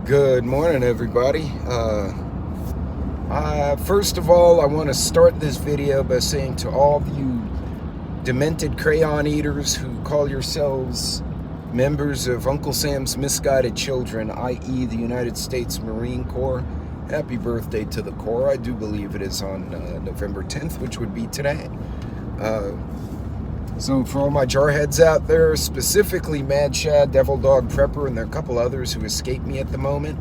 Good morning, everybody. First of all, I want to start this video by saying to all of you demented crayon eaters who call yourselves members of Uncle Sam's Misguided Children, i.e. the United States Marine Corps, happy birthday to the Corps. I do believe it is on November 10th, which would be today. So for all my jarheads out there, specifically Mad Shad, Devil Dog Prepper, and there are a couple others who escaped me at the moment.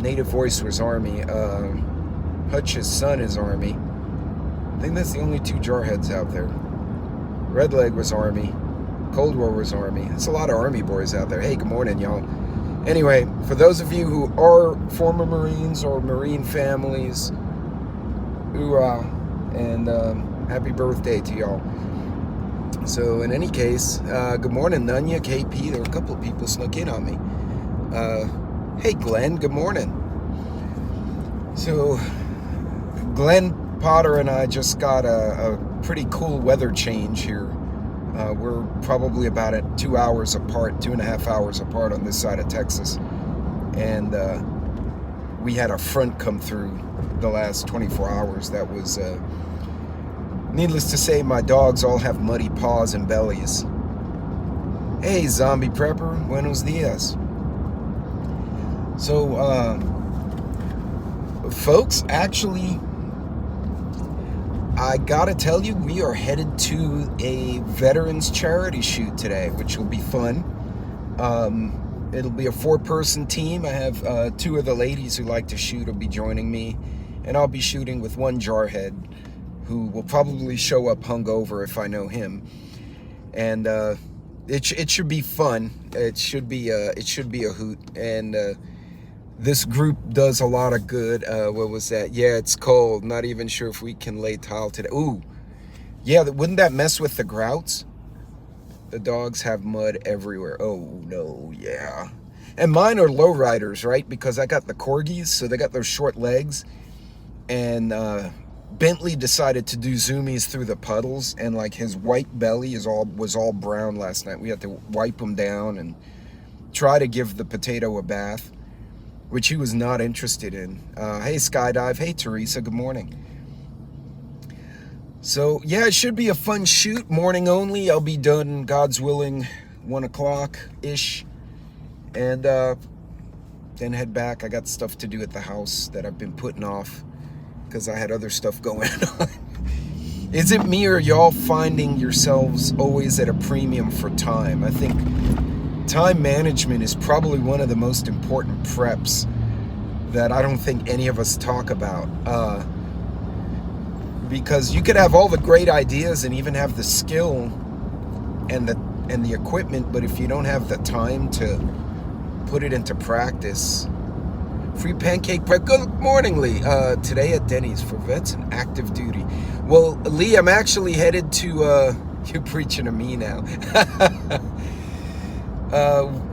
Native Voice was Army. Hutch's son is Army. I think that's the only two jarheads out there. Redleg was Army. Cold War was Army. There's a lot of Army boys out there. Hey, good morning, y'all. Anyway, for those of you who are former Marines or Marine families, hoorah, and happy birthday to y'all. So in any case, good morning, Nunya, KP. There were a couple of people snuck in on me. Hey, Glenn, good morning. So Glenn Potter and I just got a pretty cool weather change here. We're probably about 2 hours apart, 2.5 hours apart on this side of Texas. And we had a front come through the last 24 hours that was... needless to say, my dogs all have muddy paws and bellies. Hey, zombie prepper, buenos dias. So, folks, actually, I gotta tell you, we are headed to a veterans charity shoot today, which will be fun. It'll be a 4-person team. I have 2 of the ladies who like to shoot will be joining me, and I'll be shooting with one jarhead who will probably show up hungover if I know him, and it should be fun. It should be a hoot, and this group does a lot of good. What was that? Yeah, it's cold. Not even sure if we can lay tile today. Ooh, yeah. Wouldn't that mess with the grouts? The dogs have mud everywhere. Oh no, yeah. And mine are lowriders, right? Because I got the corgis, so they got those short legs, and Bentley decided to do zoomies through the puddles, and like his white belly was all brown last night. We had to wipe him down and try to give the potato a bath, which he was not interested in. Hey, Skydive. Hey, Teresa. Good morning. So yeah, it should be a fun shoot. Morning only. I'll be done, God's willing, 1 o'clock-ish, and then head back. I got stuff to do at the house that I've been putting off because I had other stuff going on. Is it me or y'all finding yourselves always at a premium for time? I think time management is probably one of the most important preps that I don't think any of us talk about. Because you could have all the great ideas and even have the skill and the equipment, but if you don't have the time to put it into practice. Free pancake prep. Good morning, Lee. Today at Denny's for vets and active duty. Well, Lee, I'm actually headed to, you're preaching to me now.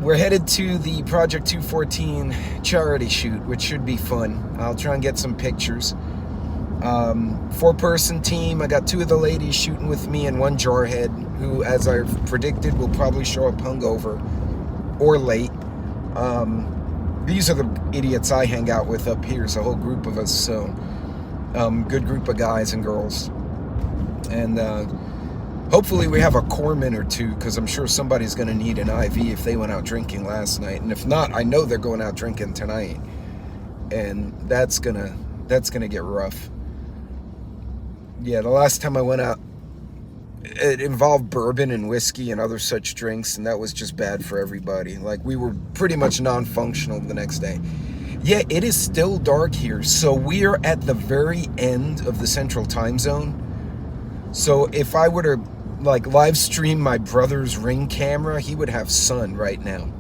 We're headed to the Project 214 charity shoot, which should be fun. I'll try and get some pictures. 4-person team. I got 2 of the ladies shooting with me and 1 jarhead who, as I predicted, will probably show up hungover or late. These are the idiots I hang out with up here. It's a whole group of us, so good group of guys and girls. And hopefully we have a corpsman or 2, because I'm sure somebody's going to need an IV if they went out drinking last night. And if not, I know they're going out drinking tonight. And that's gonna get rough. Yeah, the last time I went out, it involved bourbon and whiskey and other such drinks, and that was just bad for everybody. Like, we were pretty much non-functional the next day. Yeah, it is still dark here, so we are at the very end of the central time zone. So if I were to like live stream my brother's Ring camera, he would have sun right now.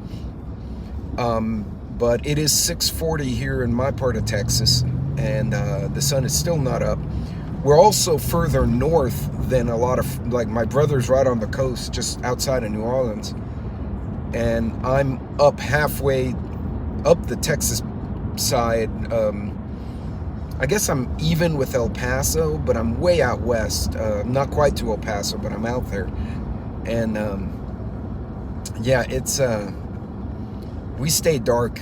But it is 6:40 here in my part of Texas, and the sun is still not up. We're also further north than a lot of, like, my brother's right on the coast, just outside of New Orleans. And I'm up halfway up the Texas side. I guess I'm even with El Paso, but I'm way out west. Not quite to El Paso, but I'm out there. And yeah, it's, we stay dark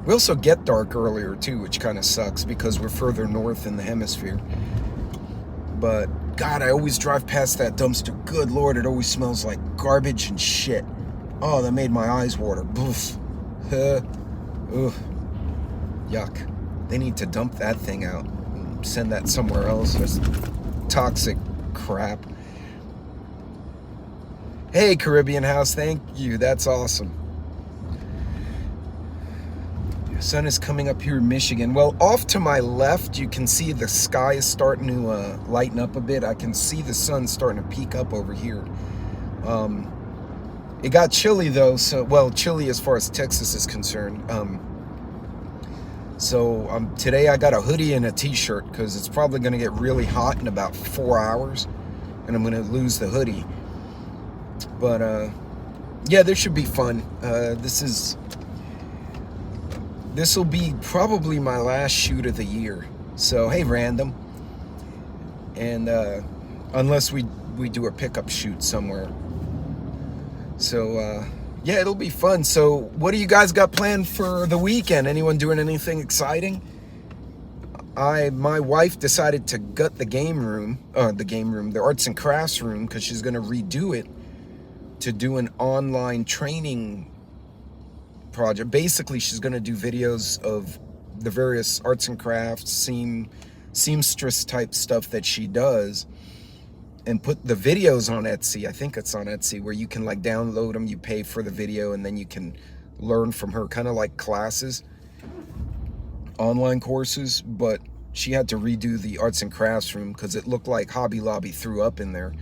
We also get dark earlier too, which kind of sucks because we're further north in the hemisphere. But God, I always drive past that dumpster. Good Lord, it always smells like garbage and shit. Oh, that made my eyes water. Boof. Ugh. Yuck. They need to dump that thing out and send that somewhere else. That's toxic crap. Hey, Caribbean House, thank you. That's awesome. The sun is coming up here in Michigan. Well, off to my left, you can see the sky is starting to lighten up a bit. I can see the sun starting to peak up over here. It got chilly though, so, well, chilly as far as Texas is concerned. So today I got a hoodie and a t-shirt because it's probably going to get really hot in about 4 hours, and I'm going to lose the hoodie. But yeah, this should be fun. This will be probably my last shoot of the year. So hey, random. And unless we do a pickup shoot somewhere. So yeah, it'll be fun. So what do you guys got planned for the weekend? Anyone doing anything exciting? My wife decided to gut the arts and crafts room, because she's going to redo it to do an online training project. Basically, she's going to do videos of the various arts and crafts, seamstress type stuff that she does, and put the videos on Etsy. I think it's on Etsy, where you can like download them, you pay for the video, and then you can learn from her, kind of like classes, online courses. But she had to redo the arts and crafts room because it looked like Hobby Lobby threw up in there.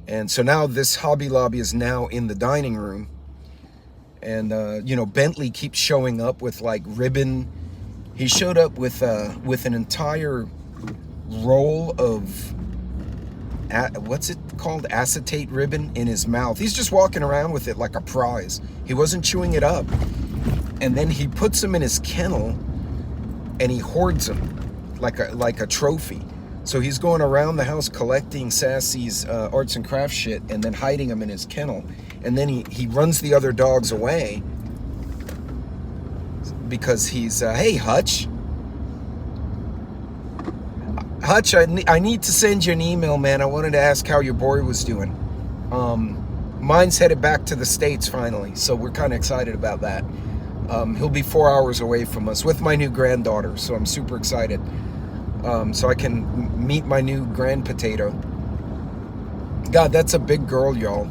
And so now this Hobby Lobby is now in the dining room. And you know, Bentley keeps showing up with like ribbon. He showed up with an entire roll of what's it called, acetate ribbon in his mouth. He's just walking around with it like a prize. He wasn't chewing it up. And then he puts them in his kennel and he hoards them like a trophy. So he's going around the house collecting Sassy's arts and crafts shit and then hiding them in his kennel. And then he runs the other dogs away because he's, hey, Hutch. Hutch, I need to send you an email, man. I wanted to ask how your boy was doing. Mine's headed back to the States finally, so we're kind of excited about that. He'll be 4 hours away from us with my new granddaughter, so I'm super excited. So I can meet my new grand potato. God, that's a big girl, y'all.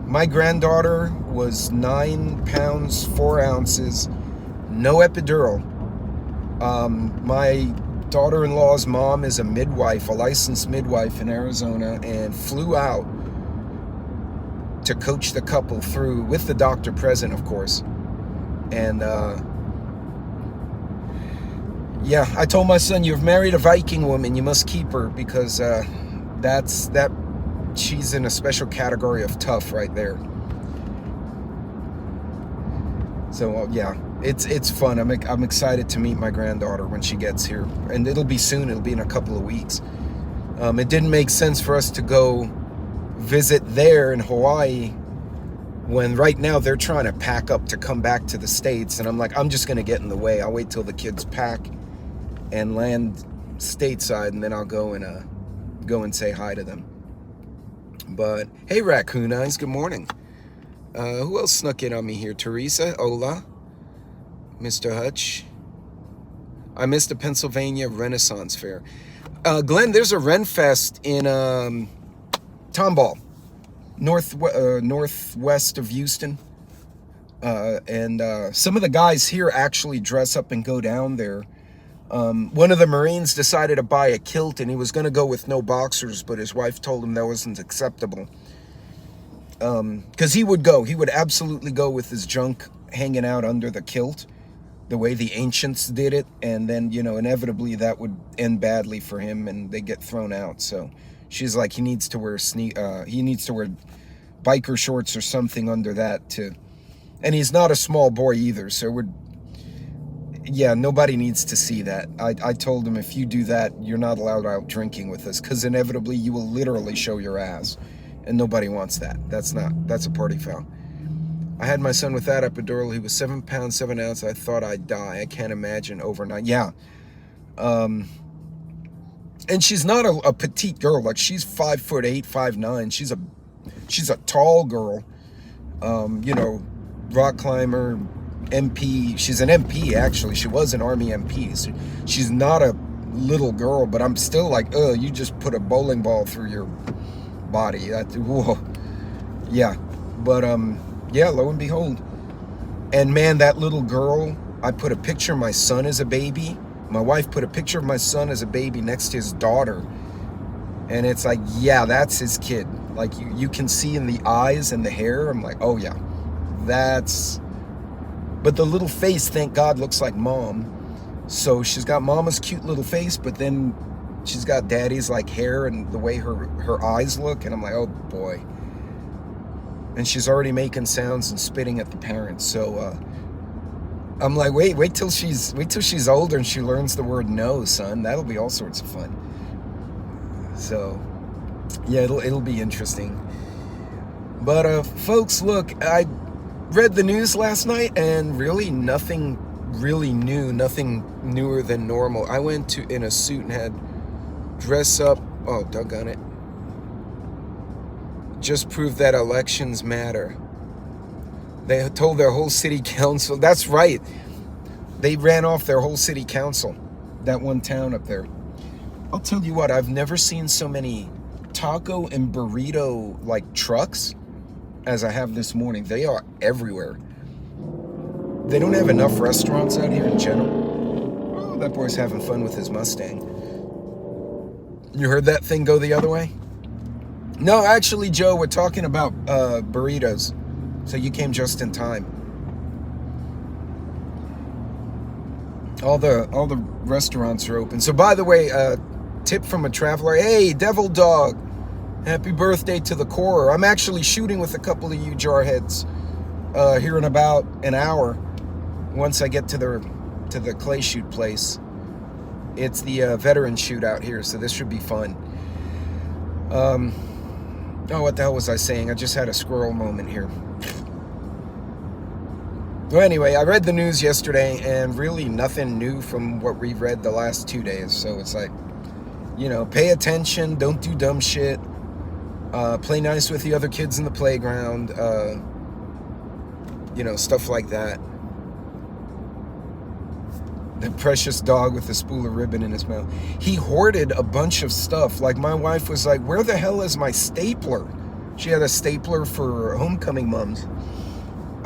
My granddaughter was 9 pounds, 4 ounces, no epidural. My daughter-in-law's mom is a midwife, a licensed midwife in Arizona, and flew out to coach the couple through, with the doctor present, of course. And yeah, I told my son, you've married a Viking woman, you must keep her, because she's in a special category of tough right there. So yeah, it's fun. I'm excited to meet my granddaughter when she gets here, and it'll be soon. It'll be in a couple of weeks. It didn't make sense for us to go visit there in Hawaii when right now they're trying to pack up to come back to the States, and I'm like, I'm just gonna get in the way. I'll wait till the kids pack and land stateside, and then I'll go and say hi to them. But hey, Raccoon Eyes, good morning. Who else snuck in on me here? Teresa, hola. Mr. Hutch. I missed the Pennsylvania Renaissance Fair. Glenn, there's a Ren Fest in Tomball, northwest of Houston. And some of the guys here actually dress up and go down there. One of the Marines decided to buy a kilt, and he was going to go with no boxers, but his wife told him that wasn't acceptable. Because he would absolutely go with his junk hanging out under the kilt, the way the ancients did it, and then, you know, inevitably that would end badly for him and they get thrown out. So she's like, he needs to wear biker shorts or something under that too. And he's not a small boy either, so yeah, nobody needs to see that. I told him, if you do that, you're not allowed out drinking with us, because inevitably you will literally show your ass, and nobody wants that. That's a party foul. I had my son with that epidural. He was 7 pounds, 7 ounces. I thought I'd die. I can't imagine overnight. Yeah. And she's not a petite girl. Like, she's 5'8", 5'9". She's a tall girl. You know, rock climber, MP. She's an MP, actually. She was an Army MP. So she's not a little girl, but I'm still like, you just put a bowling ball through your body. Whoa. Yeah. But, yeah, lo and behold. And man, that little girl, I put a picture of my son as a baby. My wife put a picture of my son as a baby next to his daughter. And it's like, yeah, that's his kid. Like, you can see in the eyes and the hair. I'm like, oh yeah, that's... But the little face, thank God, looks like mom. So she's got mama's cute little face, but then she's got daddy's like hair and the way her eyes look. And I'm like, oh boy. And she's already making sounds and spitting at the parents. So I'm like, wait till she's older and she learns the word no, son. That'll be all sorts of fun. So yeah, it'll be interesting. But folks, look, I read the news last night, and really nothing really new, nothing newer than normal. I went in a suit and had dress up. Oh, doggone it. Just proved that elections matter. They told their whole city council. That's right. They ran off their whole city council. That one town up there. I'll tell you what, I've never seen so many taco and burrito like trucks as I have this morning. They are everywhere. They don't have enough restaurants out here in general. Oh, that boy's having fun with his Mustang. You heard that thing go the other way? No, actually, Joe, we're talking about burritos. So you came just in time. All the restaurants are open. So by the way, tip from a traveler. Hey, Devil Dog, happy birthday to the core. I'm actually shooting with a couple of you jarheads here in about an hour. Once I get to the clay shoot place. It's the veteran shoot out here, so this should be fun. Oh, what the hell was I saying? I just had a squirrel moment here. Well, anyway, I read the news yesterday, and really nothing new from what we've read the last 2 days. So it's like, you know, pay attention, don't do dumb shit, play nice with the other kids in the playground, you know, stuff like that. The precious dog with the spool of ribbon in his mouth. He hoarded a bunch of stuff. Like, my wife was like, where the hell is my stapler? She had a stapler for homecoming mums.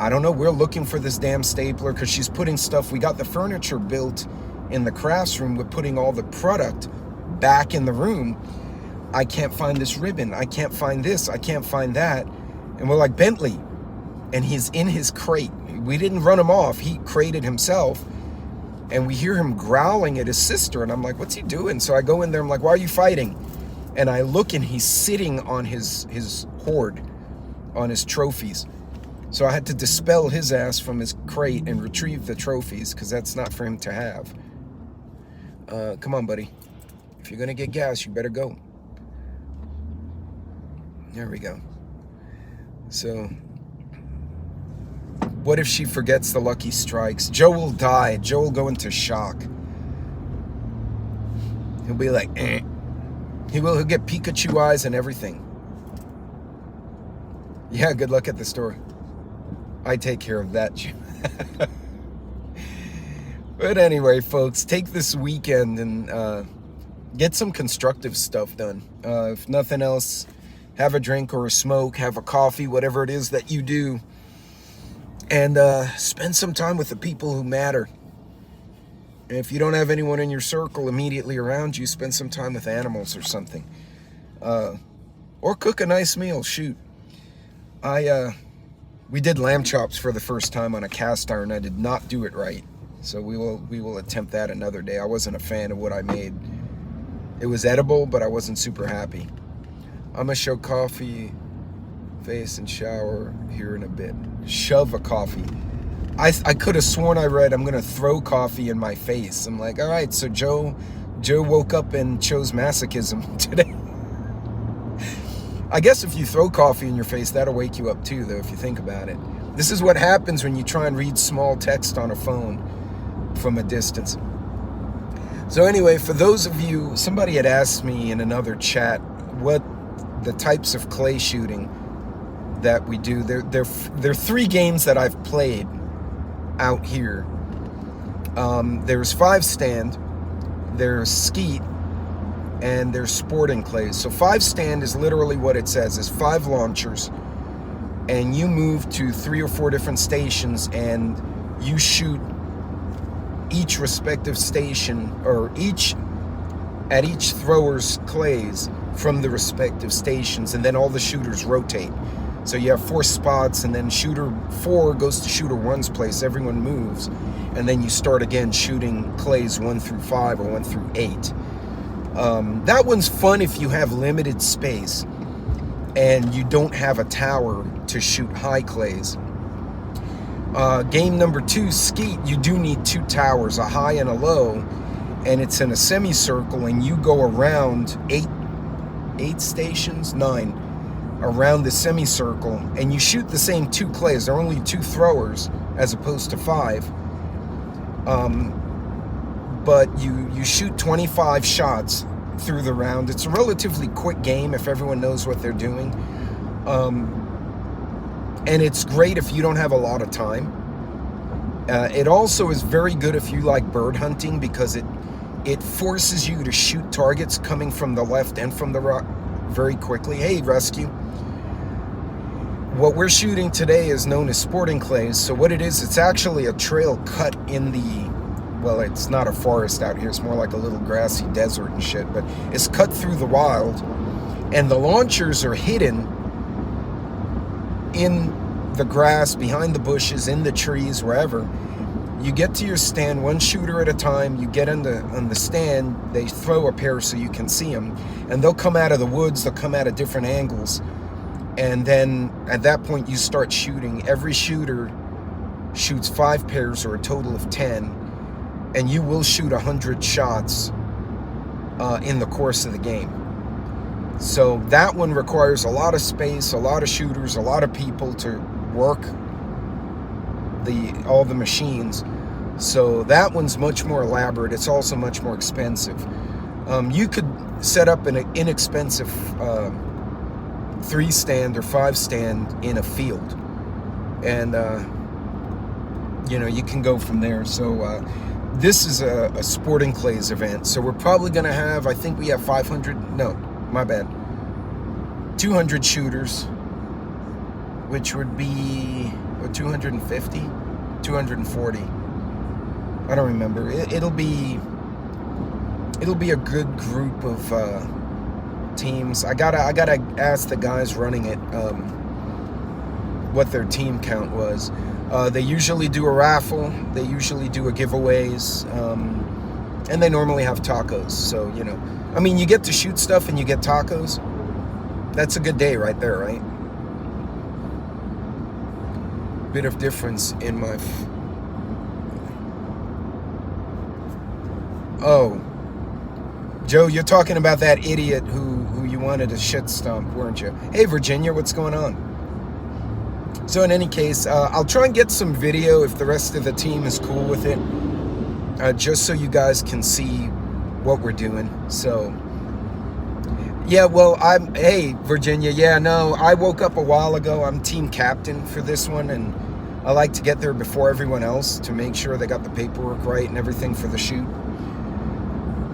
I don't know. We're looking for this damn stapler because she's putting stuff. We got the furniture built in the crafts room. We're putting all the product back in the room. I can't find this ribbon. I can't find this. I can't find that. And we're like, Bentley. And he's in his crate. We didn't run him off. He crated himself. And we hear him growling at his sister. And I'm like, what's he doing? So I go in there. I'm like, why are you fighting? And I look, and he's sitting on his hoard, on his trophies. So I had to dispel his ass from his crate and retrieve the trophies, because that's not for him to have. Come on, buddy. If you're going to get gas, you better go. There we go. So, what if she forgets the lucky strikes? Joe will die. Joe will go into shock. He'll be like, eh. He'll get Pikachu eyes and everything. Yeah, good luck at the store. I take care of that, Jim. But anyway, folks, take this weekend and get some constructive stuff done. If nothing else, have a drink or a smoke, have a coffee, whatever it is that you do. And spend some time with the people who matter. And if you don't have anyone in your circle immediately around you, spend some time with animals or something. Or cook a nice meal, shoot. We did lamb chops for the first time on a cast iron. I did not do it right. So we will attempt that another day. I wasn't a fan of what I made. It was edible, but I wasn't super happy. I'm gonna show coffee, face, and shower here in a bit. Shove a coffee. I could have sworn I read, I'm gonna throw coffee in my face. I'm like, all right, so Joe woke up and chose masochism today. I guess if you throw coffee in your face, that'll wake you up too, though, if you think about it. This is what happens when you try and read small text on a phone from a distance. So anyway, for those of you, somebody had asked me in another chat what the types of clay shooting that we do. There are 3 games that I've played out here. There's 5 stand, there's skeet, and there's sporting clays. So 5 stand is literally what it says, is 5 launchers, and you move to 3 or 4 different stations, and you shoot each respective station, or at each thrower's clays from the respective stations, and then all the shooters rotate. So you have 4 spots, and then shooter 4 goes to shooter 1's place, everyone moves, and then you start again shooting clays 1 through 5 or 1 through 8. That one's fun if you have limited space and you don't have a tower to shoot high clays. Game number 2, skeet, you do need 2 towers, a high and a low, and it's in a semicircle, and you go around 8 stations, 9, around the semicircle, and you shoot the same 2 clays. There are only 2 throwers as opposed to 5. But you shoot 25 shots through the round. It's a relatively quick game if everyone knows what they're doing. And it's great if you don't have a lot of time. It also is very good if you like bird hunting, because it forces you to shoot targets coming from the left and from the right very quickly. Hey, rescue. What we're shooting today is known as sporting clays. So what it is, it's actually a trail cut in the, well, it's not a forest out here, it's more like a little grassy desert and shit, but it's cut through the wild, and the launchers are hidden in the grass, behind the bushes, in the trees, wherever. You get to your stand 1 shooter at a time. You get on the stand, they throw a pair so you can see them, and they'll come out of the woods, they'll come out of different angles, and then at that point you start shooting. Every shooter shoots 5 pairs, or a total of 10, and you will shoot 100 shots in the course of the game. So that one requires a lot of space, a lot of shooters, a lot of people to work all the machines. So that one's much more elaborate. It's also much more expensive. You could set up an inexpensive 3 stand or 5 stand in a field, and you can go from there. So this is a sporting clays event, so we're probably gonna have, I think we have 200 shooters, which would be 250, 240. I don't remember. It'll be a good group of teams. I gotta ask the guys running it what their team count was. They usually do a raffle. They usually do a giveaways, and they normally have tacos. So I mean, you get to shoot stuff and you get tacos. That's a good day right there, right? Bit of difference in my. Oh, Joe, you're talking about that idiot who you wanted to shit stomp, weren't you? Hey, Virginia, what's going on? So in any case, I'll try and get some video if the rest of the team is cool with it, just so you guys can see what we're doing. So, yeah, well, hey, Virginia, yeah, no, I woke up a while ago. I'm team captain for this one, and I like to get there before everyone else to make sure they got the paperwork right and everything for the shoot.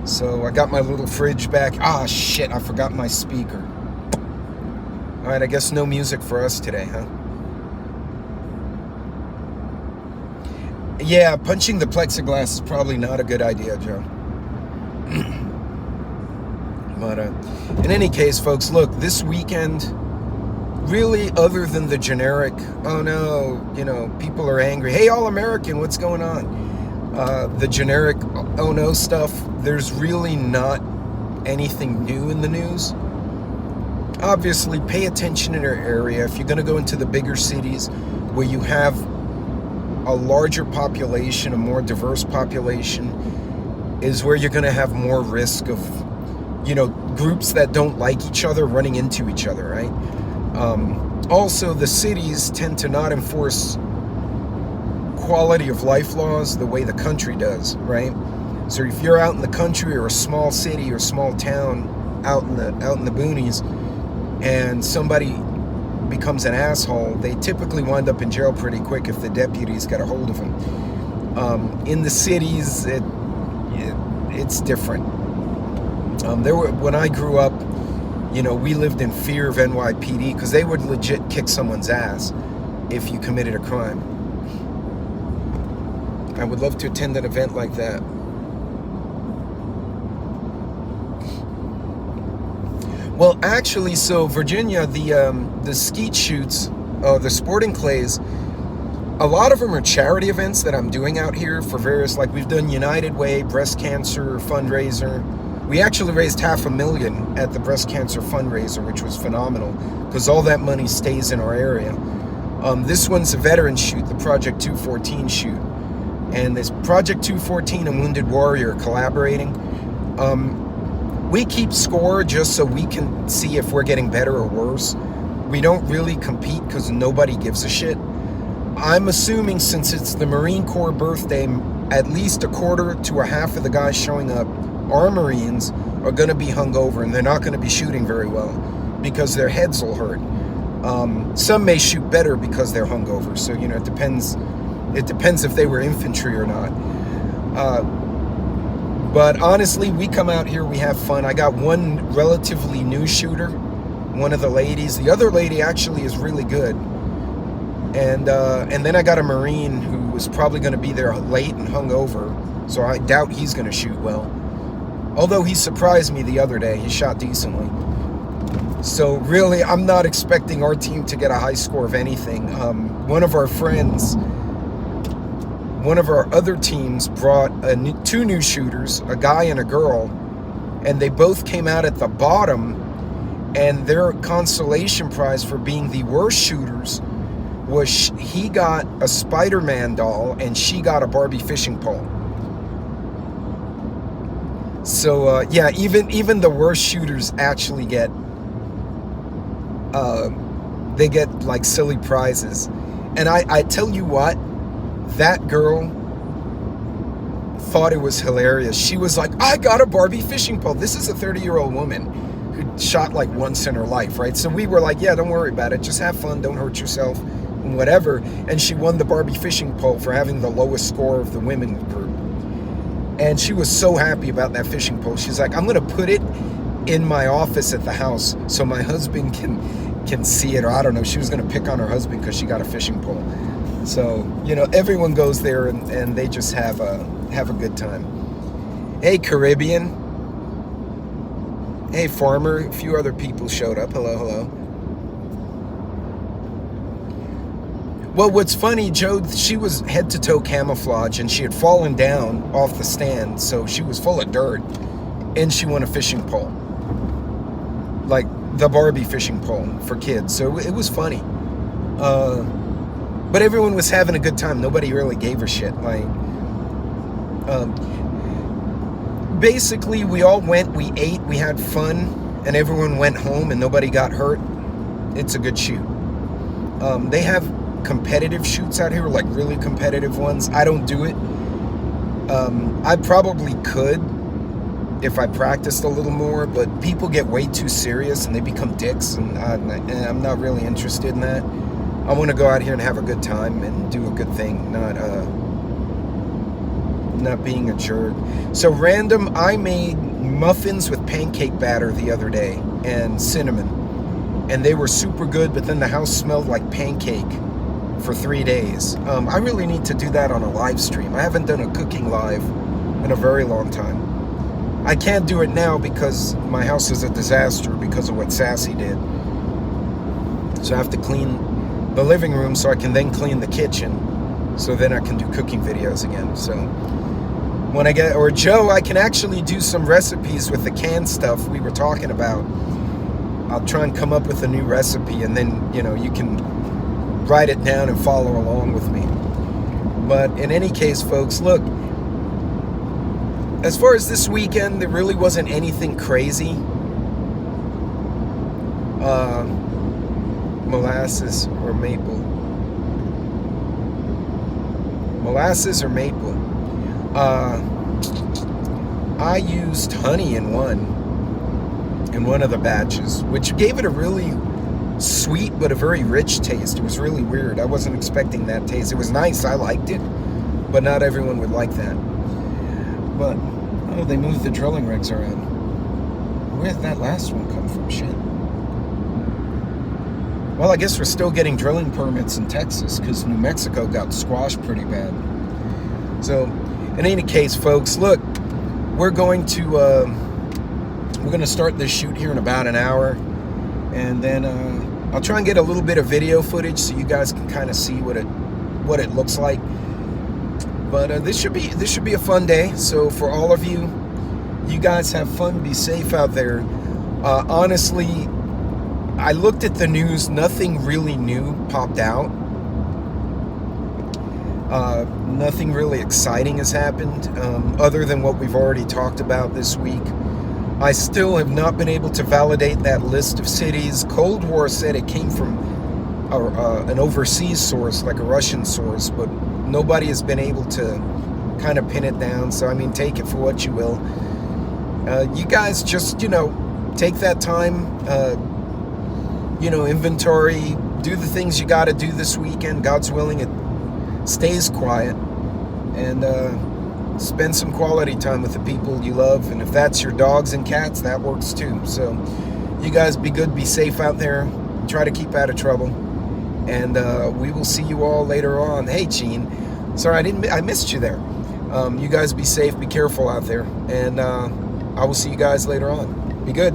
So I got my little fridge back. Ah, shit, I forgot my speaker. All right, I guess no music for us today, huh? Yeah, punching the plexiglass is probably not a good idea, Joe. But in any case, folks, look, this weekend, really, other than the generic, oh no, people are angry. Hey, All-American, what's going on? The generic, oh no stuff, there's really not anything new in the news. Obviously, pay attention in your area. If you're going to go into the bigger cities where you have a larger population, a more diverse population, is where you're going to have more risk of, groups that don't like each other running into each other, right? Also, the cities tend to not enforce quality of life laws the way the country does, right? So if you're out in the country or a small city or small town out in the boonies, and somebody becomes an asshole, they typically wind up in jail pretty quick if the deputies get a hold of them. In the cities, it's different. When I grew up, we lived in fear of NYPD because they would legit kick someone's ass if you committed a crime. I would love to attend an event like that. Well, actually, so Virginia, the skeet shoots, the sporting clays, a lot of them are charity events that I'm doing out here for various, like we've done United Way, breast cancer fundraiser. We actually raised $500,000 at the breast cancer fundraiser, which was phenomenal because all that money stays in our area. This one's a veteran shoot, the Project 214 shoot. And this Project 214 and Wounded Warrior collaborating. We keep score just so we can see if we're getting better or worse. We don't really compete because nobody gives a shit. I'm assuming since it's the Marine Corps birthday, at least a quarter to a half of the guys showing up are Marines are going to be hungover and they're not going to be shooting very well because their heads will hurt. Some may shoot better because they're hungover. So, it depends. It depends if they were infantry or not. But honestly, we come out here, we have fun. I got one relatively new shooter, one of the ladies. The other lady actually is really good. And then I got a Marine who was probably going to be there late and hungover, so I doubt he's going to shoot well. Although he surprised me the other day. He shot decently. So really, I'm not expecting our team to get a high score of anything. One of our friends, one of our other teams brought two new shooters, a guy and a girl, and they both came out at the bottom, and their consolation prize for being the worst shooters was he got a Spider-Man doll and she got a Barbie fishing pole. So yeah, even the worst shooters actually get they get like silly prizes. And I tell you what, that girl thought it was hilarious. She was like, I got a Barbie fishing pole. This is a 30-year-old woman who shot like once in her life, right? So we were like, yeah, don't worry about it. Just have fun. Don't hurt yourself and whatever. And she won the Barbie fishing pole for having the lowest score of the women group. And she was so happy about that fishing pole. She's like, I'm going to put it in my office at the house so my husband can see it. Or I don't know. She was going to pick on her husband because she got a fishing pole. So, everyone goes there and they just have a good time. Hey, Caribbean. Hey, Farmer. A few other people showed up. Hello. Well, what's funny, Joe, she was head to toe camouflage and she had fallen down off the stand. So she was full of dirt and she won a fishing pole. Like the Barbie fishing pole for kids. So it was funny. But everyone was having a good time. Nobody really gave a shit. Like, basically, we all went, we ate, we had fun, and everyone went home and nobody got hurt. It's a good shoot. They have competitive shoots out here, like really competitive ones. I don't do it. I probably could if I practiced a little more, but people get way too serious and they become dicks, and I'm not really interested in that. I want to go out here and have a good time and do a good thing, not being a jerk. So random, I made muffins with pancake batter the other day and cinnamon, and they were super good, but then the house smelled like pancake for 3 days. I really need to do that on a live stream. I haven't done a cooking live in a very long time. I can't do it now because my house is a disaster because of what Sassy did. So I have to clean the living room so I can then clean the kitchen, so then I can do cooking videos again. So when I get, or Joe, I can actually do some recipes with the canned stuff we were talking about. I'll try and come up with a new recipe, and then you can write it down and follow along with me. But in any case, folks, look, as far as this weekend, there really wasn't anything crazy. molasses or maple. Molasses or maple. I used honey in one of the batches, which gave it a really sweet but a very rich taste. It was really weird. I wasn't expecting that taste. It was nice. I liked it, but not everyone would like that. But oh, they moved the drilling rigs around. Where did that last one come from? Shit. Well, I guess we're still getting drilling permits in Texas because New Mexico got squashed pretty bad. So, in any case, folks, look, we're going to start this shoot here in about an hour, and then I'll try and get a little bit of video footage so you guys can kind of see what it looks like. But this should be a fun day. So for all of you, you guys have fun. Be safe out there. Honestly, I looked at the news. Nothing really new popped out. Nothing really exciting has happened, other than what we've already talked about this week. I still have not been able to validate that list of cities. Cold War said it came from an overseas source, like a Russian source, but nobody has been able to kind of pin it down. So, I mean, take it for what you will. You guys just, take that time, inventory, do the things you got to do this weekend. God's willing, it stays quiet, and spend some quality time with the people you love. And if that's your dogs and cats, that works too. So you guys be good, be safe out there, try to keep out of trouble, and we will see you all later on. Hey, Gene, sorry I missed you there. You guys be safe, be careful out there, and I will see you guys later on. Be good.